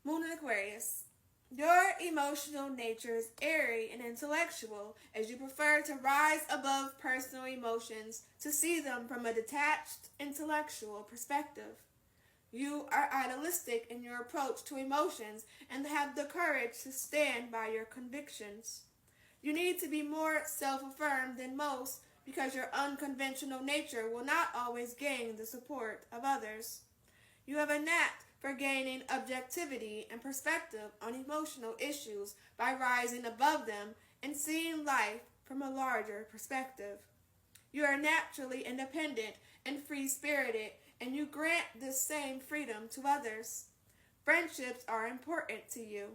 Moon in Aquarius. Your emotional nature is airy and intellectual, as you prefer to rise above personal emotions to see them from a detached intellectual perspective. You are idealistic in your approach to emotions and have the courage to stand by your convictions. You need to be more self-affirmed than most because your unconventional nature will not always gain the support of others. You have a knack for gaining objectivity and perspective on emotional issues by rising above them and seeing life from a larger perspective. You are naturally independent and free-spirited, and you grant this same freedom to others. Friendships are important to you.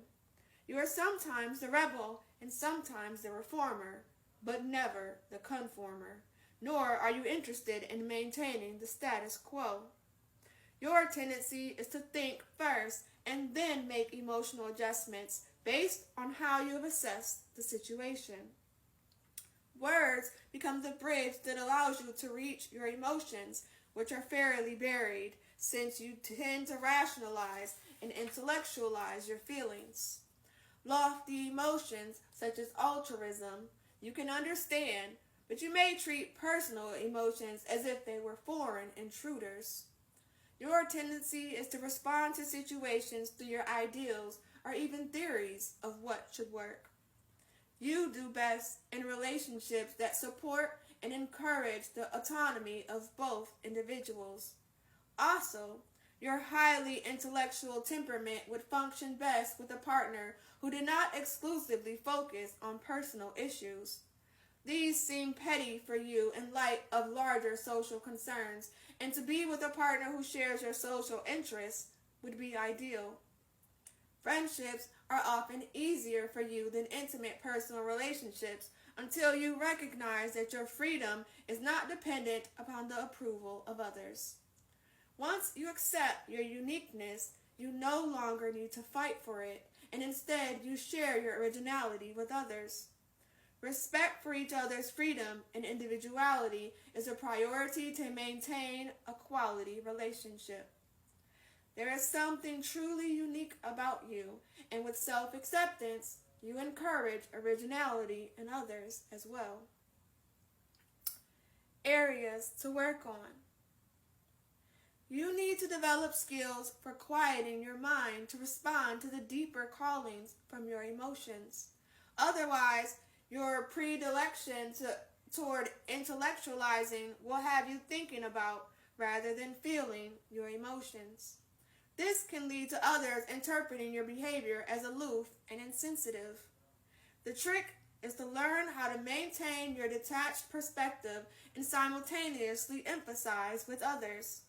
You are sometimes the rebel and sometimes the reformer, but never the conformer, nor are you interested in maintaining the status quo. Your tendency is to think first and then make emotional adjustments based on how you have assessed the situation. Words become the bridge that allows you to reach your emotions, which are fairly buried, since you tend to rationalize and intellectualize your feelings. Lofty emotions, such as altruism, you can understand, but you may treat personal emotions as if they were foreign intruders. Your tendency is to respond to situations through your ideals or even theories of what should work. You do best in relationships that support and encourage the autonomy of both individuals. Also, your highly intellectual temperament would function best with a partner who did not exclusively focus on personal issues. These seem petty for you in light of larger social concerns, and to be with a partner who shares your social interests would be ideal. Friendships are often easier for you than intimate personal relationships until you recognize that your freedom is not dependent upon the approval of others. Once you accept your uniqueness, you no longer need to fight for it, and instead you share your originality with others. Respect for each other's freedom and individuality is a priority to maintain a quality relationship. There is something truly unique about you, and with self-acceptance, you encourage originality in others as well. Areas to work on. You need to develop skills for quieting your mind to respond to the deeper callings from your emotions. Otherwise, your predilection toward intellectualizing will have you thinking about rather than feeling your emotions. This can lead to others interpreting your behavior as aloof and insensitive. The trick is to learn how to maintain your detached perspective and simultaneously empathize with others.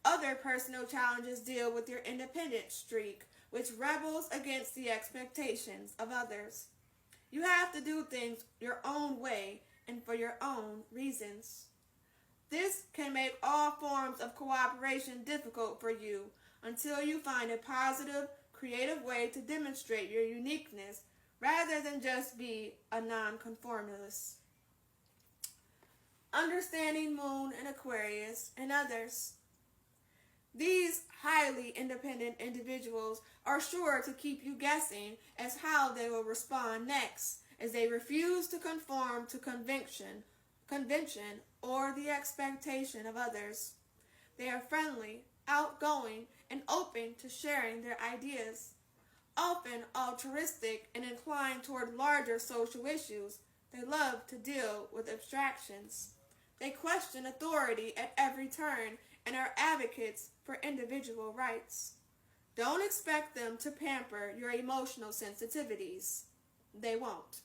Other personal challenges deal with your independent streak, which rebels against the expectations of others. You have to do things your own way and for your own reasons. This can make all forms of cooperation difficult for you until you find a positive, creative way to demonstrate your uniqueness rather than just be a nonconformist. Understanding Moon and Aquarius and others. These highly independent individuals are sure to keep you guessing as how they will respond next, as they refuse to conform to convention, or the expectation of others. They are friendly, outgoing, and open to sharing their ideas. Often altruistic and inclined toward larger social issues, they love to deal with abstractions. They question authority at every turn and are advocates for individual rights. Don't expect them to pamper your emotional sensitivities. They won't.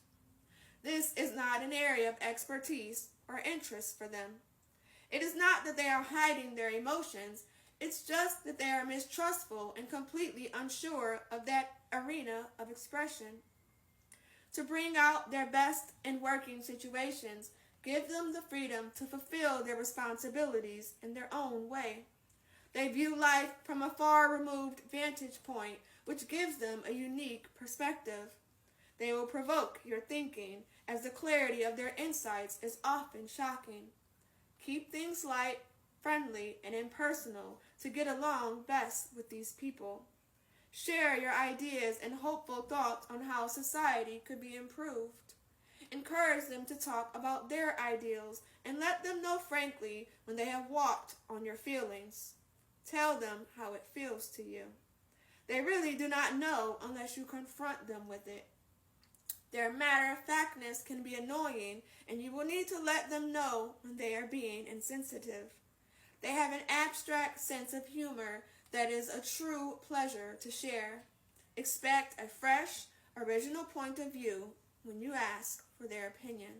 This is not an area of expertise or interest for them. It is not that they are hiding their emotions, it's just that they are mistrustful and completely unsure of that arena of expression. To bring out their best in working situations, give them the freedom to fulfill their responsibilities in their own way. They view life from a far-removed vantage point, which gives them a unique perspective. They will provoke your thinking, as the clarity of their insights is often shocking. Keep things light, friendly, and impersonal to get along best with these people. Share your ideas and hopeful thoughts on how society could be improved. Encourage them to talk about their ideals and let them know frankly when they have walked on your feelings. Tell them how it feels to you. They really do not know unless you confront them with it. Their matter-of-factness can be annoying, and you will need to let them know when they are being insensitive. They have an abstract sense of humor that is a true pleasure to share. Expect a fresh, original point of view when you ask for their opinion.